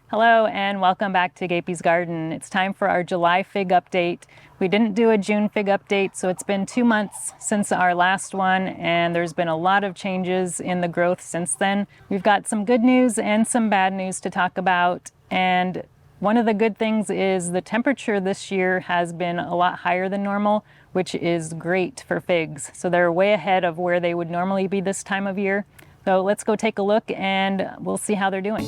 Hello and welcome back to Gapeys Garden. It's time for our July fig update. We didn't do a June fig update, so it's been 2 months since our last one, and there's been a lot of changes in the growth since then. We've got some good news and some bad news to talk about, and one of the good things is the temperature this year has been a lot higher than normal, which is great for figs. So they're way ahead of where they would normally be this time of year. So let's go take a look and we'll see how they're doing.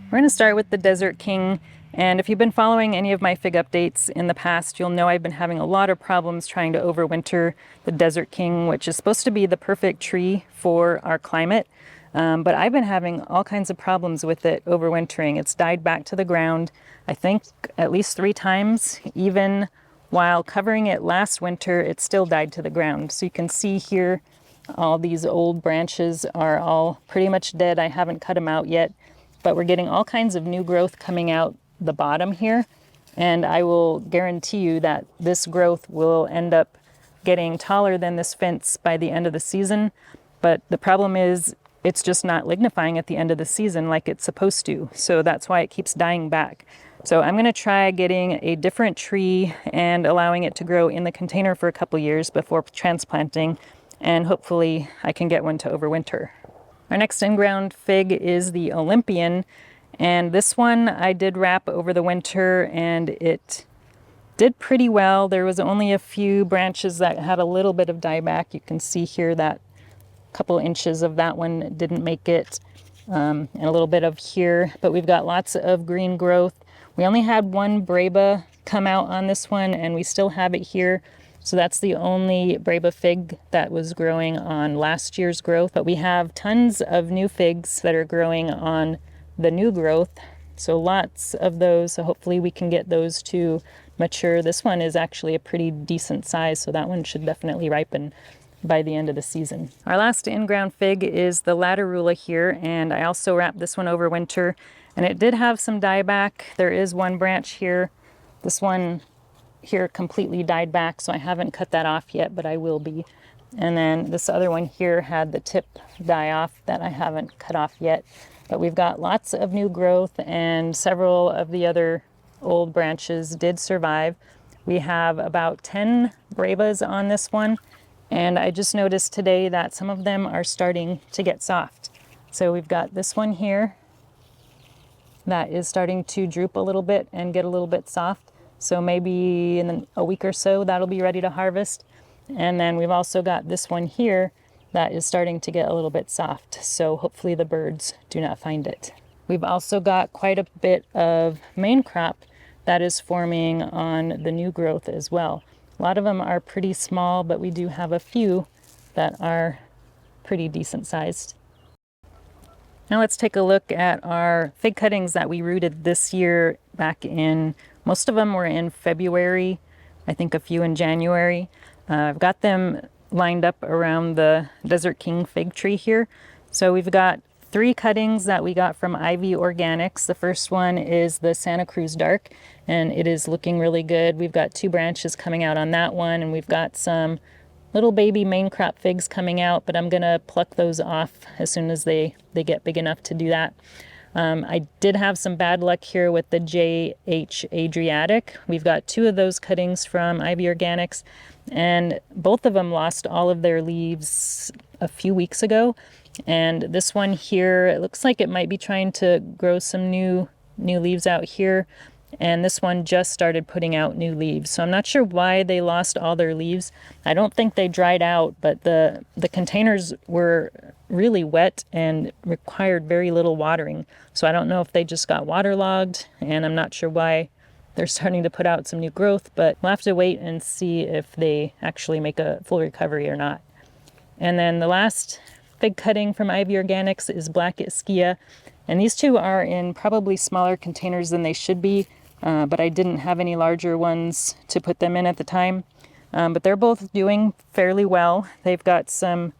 We're going to start with the Desert King, and if you've been following any of my fig updates in the past, you'll know I've been having a lot of problems trying to overwinter the Desert King, which is supposed to be the perfect tree for our climate, but I've been having all kinds of problems with it overwintering. It's died back to the ground, I think at least 3 times. Even while covering it last winter, it still died to the ground. So you can see here, all these old branches are all pretty much dead. I haven't cut them out yet. But we're getting all kinds of new growth coming out the bottom here. And I will guarantee you that this growth will end up getting taller than this fence by the end of the season. But the problem is it's just not lignifying at the end of the season like it's supposed to. So that's why it keeps dying back. So I'm going to try getting a different tree and allowing it to grow in the container for a couple years before transplanting. And hopefully I can get one to overwinter. Our next in-ground fig is the Olympian, and this one I did wrap over the winter and it did pretty well. There was only a few branches that had a little bit of dieback. You can see here that couple inches of that one didn't make it, and a little bit of here, but we've got lots of green growth. We only had one Braba come out on this one and we still have it here. So that's the only Braba fig that was growing on last year's growth, but we have tons of new figs that are growing on the new growth. So lots of those, so hopefully we can get those to mature. This one is actually a pretty decent size, so that one should definitely ripen by the end of the season. Our last in-ground fig is the Latarula here, and I also wrapped this one over winter, and it did have some dieback. There is one branch here. This one here completely died back, so I haven't cut that off yet, but I will be. And then this other one here had the tip die off that I haven't cut off yet. But we've got lots of new growth, and several of the other old branches did survive. We have about 10 Brabas on this one, and I just noticed today that some of them are starting to get soft. So we've got this one here that is starting to droop a little bit and get a little bit soft. So maybe in a week or so that'll be ready to harvest. And then we've also got this one here that is starting to get a little bit soft. So hopefully the birds do not find it. We've also got quite a bit of main crop that is forming on the new growth as well. A lot of them are pretty small, but we do have a few that are pretty decent sized. Now let's take a look at our fig cuttings that we rooted this year back in, most of them were in February, I think a few in January. I've got them lined up around the Desert King fig tree here. So we've got 3 cuttings that we got from Ivy Organics. The first one is the Santa Cruz Dark, and it is looking really good. We've got 2 branches coming out on that one, and we've got some little baby main crop figs coming out, but I'm gonna pluck those off as soon as they get big enough to do that. I did have some bad luck here with the JH Adriatic. We've got 2 of those cuttings from Ivy Organics, and both of them lost all of their leaves a few weeks ago. And this one here, it looks like it might be trying to grow some new leaves out here. And this one just started putting out new leaves. So I'm not sure why they lost all their leaves. I don't think they dried out, but the containers were really wet and required very little watering. So I don't know if they just got waterlogged, and I'm not sure why they're starting to put out some new growth, but we'll have to wait and see if they actually make a full recovery or not. And then the last fig cutting from Ivy Organics is Black Ischia. And these 2 are in probably smaller containers than they should be, but I didn't have any larger ones to put them in at the time. But they're both doing fairly well. They've got some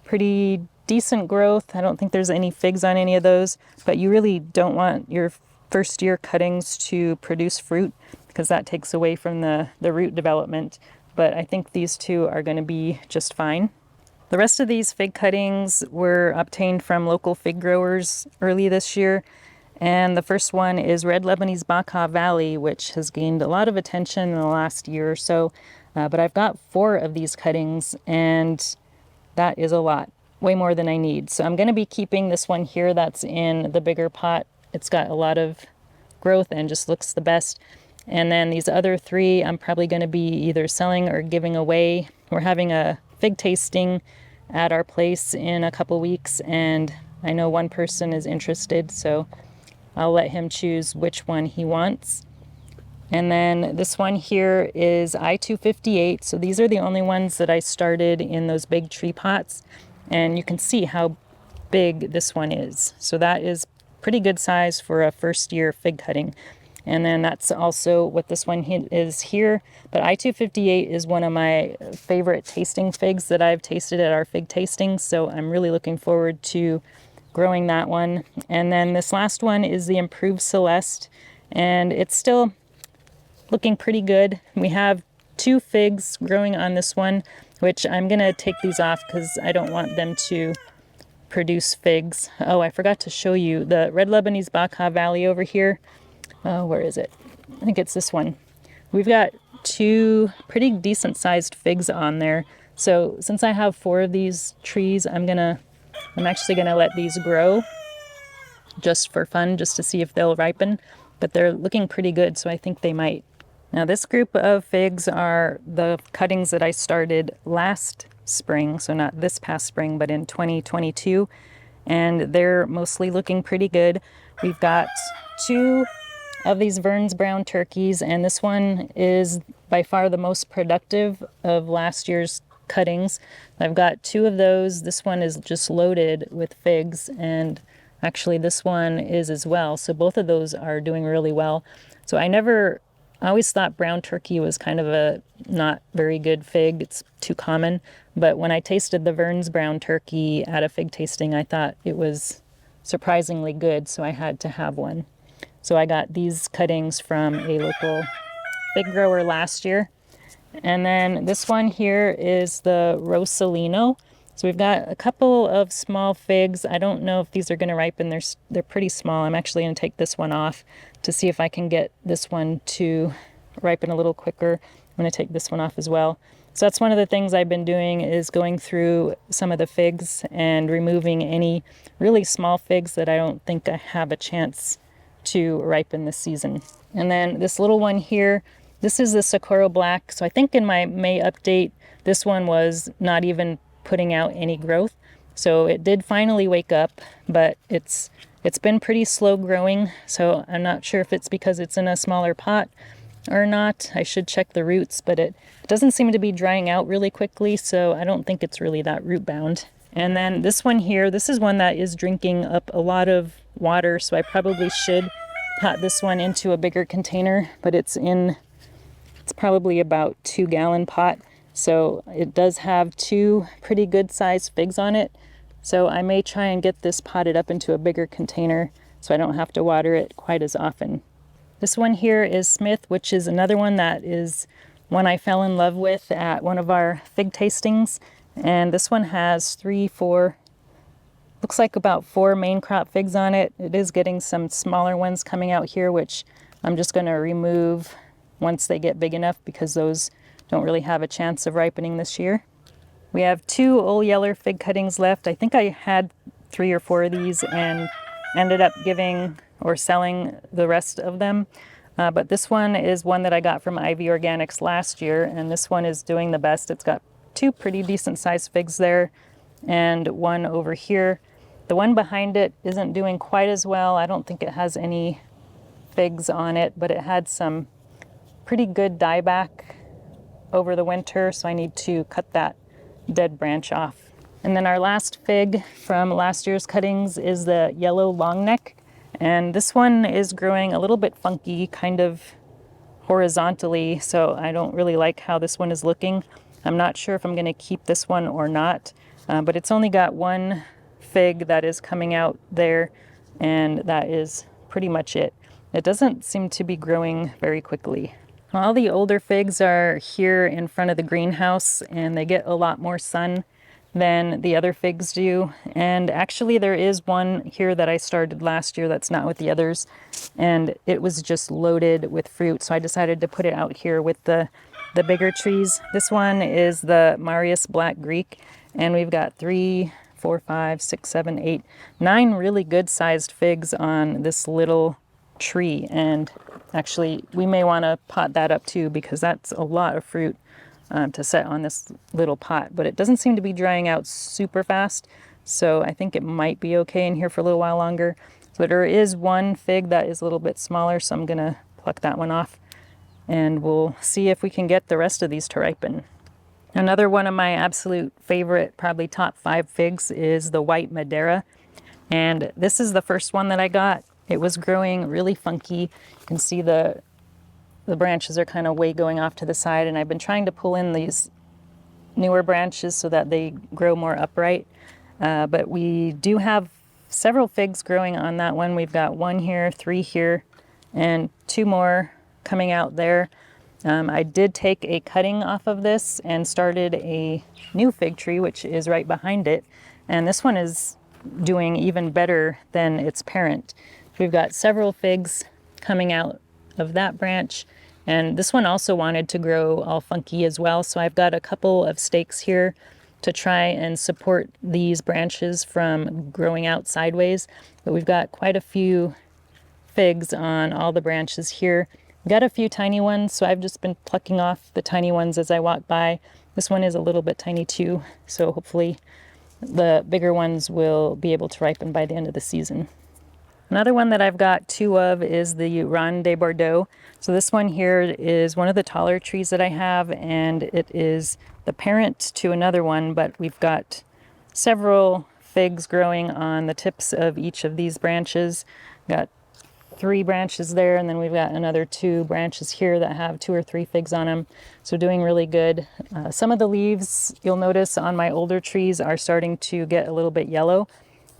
pretty decent growth. I don't think there's any figs on any of those, but you really don't want your first year cuttings to produce fruit because that takes away from the root development. But I think these two are going to be just fine. The rest of these fig cuttings were obtained from local fig growers early this year. And the first one is Red Lebanese Baca Valley, which has gained a lot of attention in the last year or so. But I've got 4 of these cuttings, and that is a lot, way more than I need. So I'm going to be keeping this one here that's in the bigger pot. It's got a lot of growth and just looks the best. And then these other 3 I'm probably going to be either selling or giving away. We're having a fig tasting at our place in a couple weeks, and I know one person is interested, so I'll let him choose which one he wants. And then this one here is I-258. So these are the only ones that I started in those big tree pots. And you can see how big this one is. So that is pretty good size for a first year fig cutting. And then that's also what this one is here. But I-258 is one of my favorite tasting figs that I've tasted at our fig tastings. So I'm really looking forward to growing that one. And then this last one is the Improved Celeste, and it's still looking pretty good. We have 2 figs growing on this one, which I'm gonna take these off because I don't want them to produce figs. Oh, I forgot to show you the Red Lebanese Baca Valley over here. Where is it? I think it's this one. We've got 2 pretty decent sized figs on there. So since I have 4 of these trees, I'm actually gonna let these grow just for fun, just to see if they'll ripen, but they're looking pretty good, so I think they might. Now this group of figs are the cuttings that I started last spring, so not this past spring, but in 2022, and they're mostly looking pretty good. We've got 2 of these Vern's brown turkeys, and this one is by far the most productive of last year's cuttings. I've got 2 of those. This one is just loaded with figs, and actually this one is as well. So both of those are doing really well. So I always thought brown turkey was kind of a not very good fig. It's too common. But when I tasted the Vern's brown turkey at a fig tasting, I thought it was surprisingly good, so I had to have one. So I got these cuttings from a local fig grower last year. And then this one here is the Rosalino. So we've got a couple of small figs. I don't know if these are going to ripen. They're pretty small. I'm actually going to take this one off to see if I can get this one to ripen a little quicker. I'm going to take this one off as well. So that's one of the things I've been doing, is going through some of the figs and removing any really small figs that I don't think I have a chance to ripen this season. And then this little one here, this is the Socorro Black. So I think in my May update, this one was not even putting out any growth. So it did finally wake up, but it's been pretty slow growing. So I'm not sure if it's because it's in a smaller pot or not. I should check the roots, but it doesn't seem to be drying out really quickly. So I don't think it's really that root bound. And then this one here, this is one that is drinking up a lot of water. So I probably should pot this one into a bigger container, but it's probably about 2-gallon pot. So it does have 2 pretty good sized figs on it. So I may try and get this potted up into a bigger container so I don't have to water it quite as often. This one here is Smith, which is another one that is one I fell in love with at one of our fig tastings. And this one has 4, looks like about 4 main crop figs on it. It is getting some smaller ones coming out here, which I'm just going to remove once they get big enough, because those don't really have a chance of ripening this year. We have 2 Old Yeller fig cuttings left. I think I had 3 or 4 of these and ended up giving or selling the rest of them. But this one is one that I got from Ivy Organics last year, and this one is doing the best. It's got 2 pretty decent sized figs there and one over here. The one behind it isn't doing quite as well. I don't think it has any figs on it, but it had some pretty good dieback over the winter, so I need to cut that dead branch off. And then our last fig from last year's cuttings is the yellow long neck, and this one is growing a little bit funky, kind of horizontally, so I don't really like how this one is looking. I'm not sure if I'm going to keep this one or not, but it's only got 1 fig that is coming out there, and that is pretty much it. It doesn't seem to be growing very quickly. All the older figs are here in front of the greenhouse, and they get a lot more sun than the other figs do. And actually there is one here that I started last year that's not with the others, and it was just loaded with fruit, so I decided to put it out here with the bigger trees. This one is the Marius Black Greek, and we've got 3, 4, 5, 6, 7, 8, 9 really good sized figs on this little tree. And actually we may want to pot that up too, because that's a lot of fruit to set on this little pot. But it doesn't seem to be drying out super fast, so I think it might be okay in here for a little while longer. So there is one fig that is a little bit smaller, so I'm gonna pluck that one off, and we'll see if we can get the rest of these to ripen. Another one of my absolute favorite, probably top 5 figs, is the white Madeira. And this is the first one that I got. It was growing really funky. You can see the branches are kind of way going off to the side, and I've been trying to pull in these newer branches so that they grow more upright. But we do have several figs growing on that one. We've got 1 here, 3 here, and 2 more coming out there. I did take a cutting off of this and started a new fig tree, which is right behind it. And this one is doing even better than its parent. We've got several figs coming out of that branch, and this one also wanted to grow all funky as well. So I've got a couple of stakes here to try and support these branches from growing out sideways. But we've got quite a few figs on all the branches here. We've got a few tiny ones, so I've just been plucking off the tiny ones as I walk by. This one is a little bit tiny too, so hopefully the bigger ones will be able to ripen by the end of the season. Another one that I've got 2 of is the Ronde de Bordeaux. So this one here is one of the taller trees that I have, and it is the parent to another one, but we've got several figs growing on the tips of each of these branches. Got 3 branches there, and then we've got another 2 branches here that have 2 or 3 figs on them. So doing really good. Some of the leaves, you'll notice on my older trees, are starting to get a little bit yellow.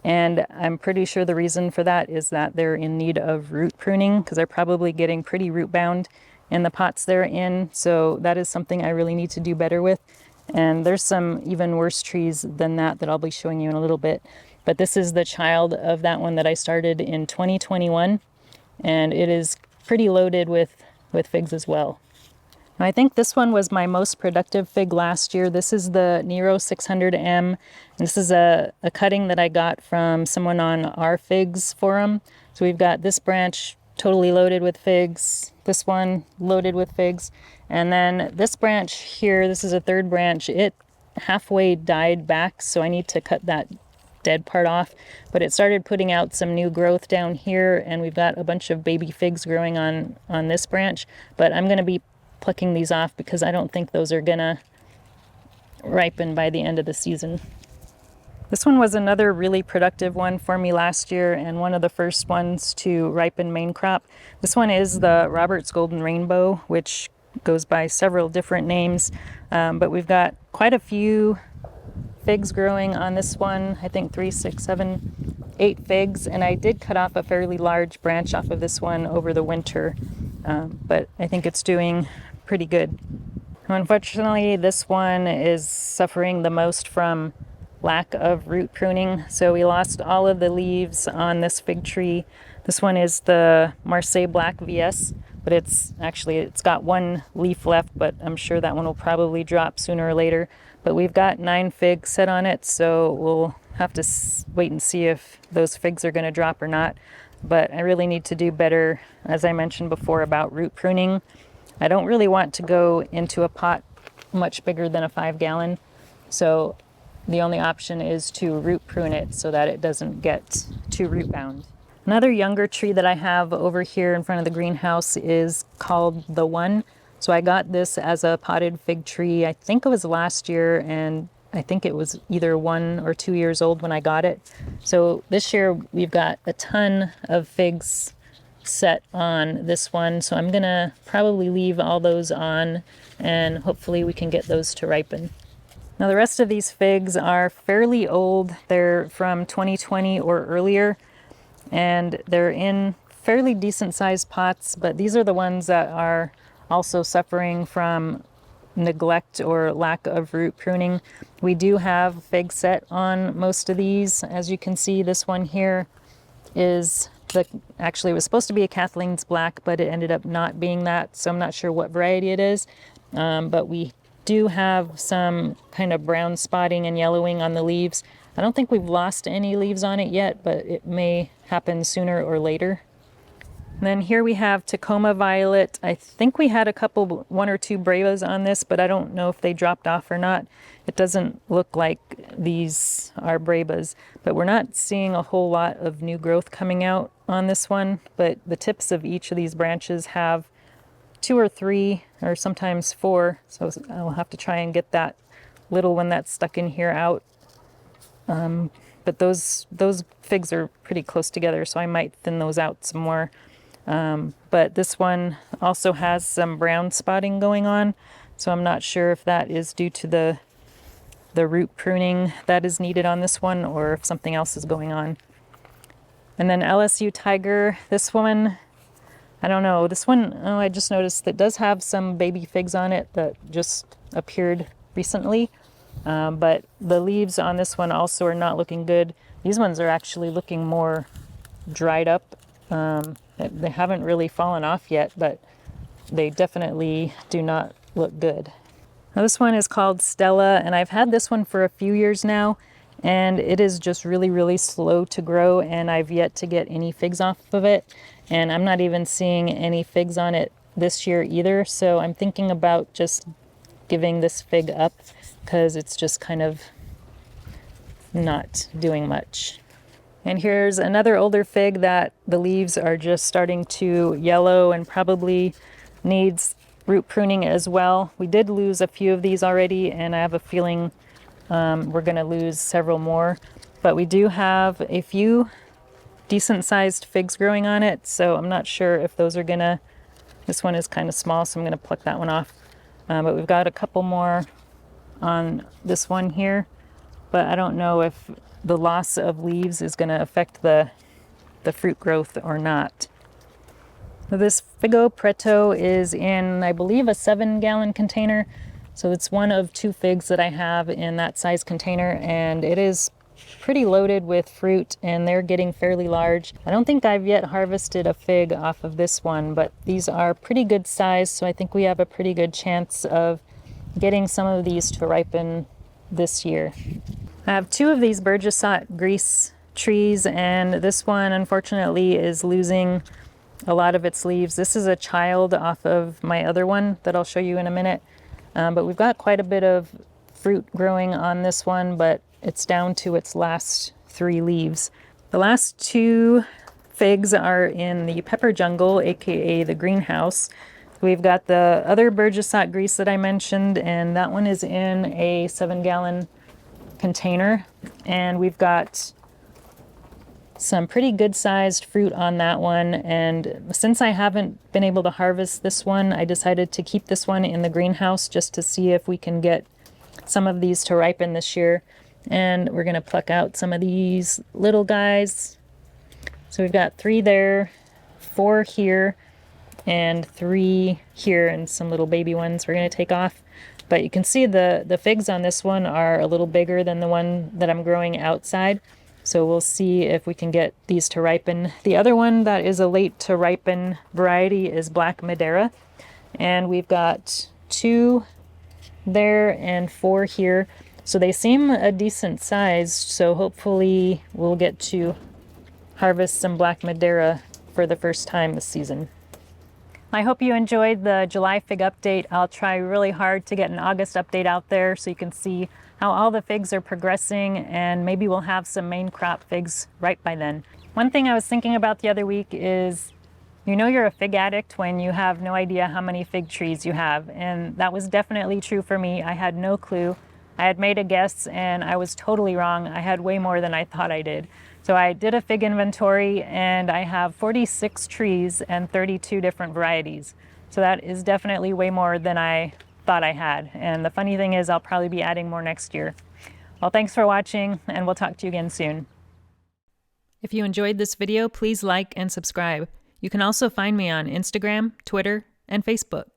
And I'm pretty sure the reason for that is that they're in need of root pruning, because they're probably getting pretty root bound in the pots they're in. So that is something I really need to do better with. And there's some even worse trees than that I'll be showing you in a little bit. But this is the child of that one that I started in 2021. And it is pretty loaded with figs as well. I think this one was my most productive fig last year. This is the Nero 600M. And this is a cutting that I got from someone on our figs forum. So we've got this branch totally loaded with figs, this one loaded with figs, and then this branch here, this is a 3rd branch, it halfway died back, so I need to cut that dead part off. But it started putting out some new growth down here, and we've got a bunch of baby figs growing on this branch. But I'm going to be plucking these off because I don't think those are gonna ripen by the end of the season. This one was another really productive one for me last year, and one of the first ones to ripen main crop. This one is the Robert's Golden Rainbow, which goes by several different names, but we've got quite a few figs growing on this one. I think 3, 6, 7, 8 figs, and I did cut off a fairly large branch off of this one over the winter, but I think it's doing pretty good. Unfortunately, this one is suffering the most from lack of root pruning, so we lost all of the leaves on this fig tree. This one is the Marseille Black VS, but it's got 1 leaf left, but I'm sure that one will probably drop sooner or later. But we've got 9 figs set on it, so we'll have to wait and see if those figs are going to drop or not. But I really need to do better, as I mentioned before, about root pruning. I don't really want to go into a pot much bigger than a 5-gallon, so the only option is to root prune it so that it doesn't get too root bound. Another younger tree that I have over here in front of the greenhouse is called The One. So I got this as a potted fig tree, I think it was last year, and I think it was either 1 or 2 years old when I got it. So this year we've got a ton of figs set on this one, so I'm gonna probably leave all those on, and hopefully we can get those to ripen. Now the rest of these figs are fairly old. They're from 2020 or earlier, and they're in fairly decent sized pots, but these are the ones that are also suffering from neglect or lack of root pruning. We do have fig set on most of these. As you can see, this one here actually it was supposed to be a Kathleen's Black, but it ended up not being that, so I'm not sure what variety it is. But we do have some kind of brown spotting and yellowing on the leaves. I don't think we've lost any leaves on it yet, but it may happen sooner or later. And then here we have Tacoma Violet. I think we had one or two Bravas on this, but I don't know if they dropped off or not. It doesn't look like these are Bravas, but we're not seeing a whole lot of new growth coming out on this one. But the tips of each of these branches have 2 or 3 or sometimes 4. So I'll have to try and get that little one that's stuck in here out. But those figs are pretty close together, so I might thin those out some more. But this one also has some brown spotting going on, so I'm not sure if that is due to the root pruning that is needed on this one or if something else is going on. And then LSU Tiger, this one, I don't know. This one, I just noticed that does have some baby figs on it that just appeared recently. But the leaves on this one also are not looking good. These ones are actually looking more dried up. They haven't really fallen off yet, but they definitely do not look good. Now this one is called Stella, and I've had this one for a few years now, and it is just really, really slow to grow, and I've yet to get any figs off of it. And I'm not even seeing any figs on it this year either, so I'm thinking about just giving this fig up because it's just kind of not doing much. And here's another older fig that the leaves are just starting to yellow and probably needs root pruning as well. We did lose a few of these already, and I have a feeling we're going to lose several more. But we do have a few decent sized figs growing on it, so I'm not sure if those are gonna, this one is kind of small, so I'm going to pluck that one off. But we've got a couple more on this one here, but I don't know if the loss of leaves is going to affect the fruit growth or not. So this Figo Preto is in, I believe, a 7-gallon container. So it's one of 2 figs that I have in that size container, and it is pretty loaded with fruit, and they're getting fairly large. I don't think I've yet harvested a fig off of this one, but these are pretty good size, so I think we have a pretty good chance of getting some of these to ripen this year. I have 2 of these Burgessot grease trees, and this one unfortunately is losing a lot of its leaves. This is a child off of my other one that I'll show you in a minute. But we've got quite a bit of fruit growing on this one, but it's down to its last 3 leaves. The last 2 figs are in the pepper jungle, aka the greenhouse. We've got the other Burgessot grease that I mentioned, and that one is in a 7-gallon container, and we've got some pretty good sized fruit on that one. And since I haven't been able to harvest this one, I decided to keep this one in the greenhouse just to see if we can get some of these to ripen this year. And we're going to pluck out some of these little guys. So we've got 3 there, 4 here, and 3 here, and some little baby ones we're going to take off. But you can see the figs on this one are a little bigger than the one that I'm growing outside. So we'll see if we can get these to ripen. The other one that is a late to ripen variety is Black Madeira. And we've got 2 there and 4 here. So they seem a decent size. So hopefully we'll get to harvest some Black Madeira for the first time this season. I hope you enjoyed the July fig update. I'll try really hard to get an August update out there so you can see how all the figs are progressing, and maybe we'll have some main crop figs right by then. One thing I was thinking about the other week is, you know you're a fig addict when you have no idea how many fig trees you have, and that was definitely true for me. I had no clue. I had made a guess and I was totally wrong. I had way more than I thought I did. So I did a fig inventory, and I have 46 trees and 32 different varieties. So that is definitely way more than I thought I had. And the funny thing is I'll probably be adding more next year. Well, thanks for watching, and we'll talk to you again soon. If you enjoyed this video, please like and subscribe. You can also find me on Instagram, Twitter, and Facebook.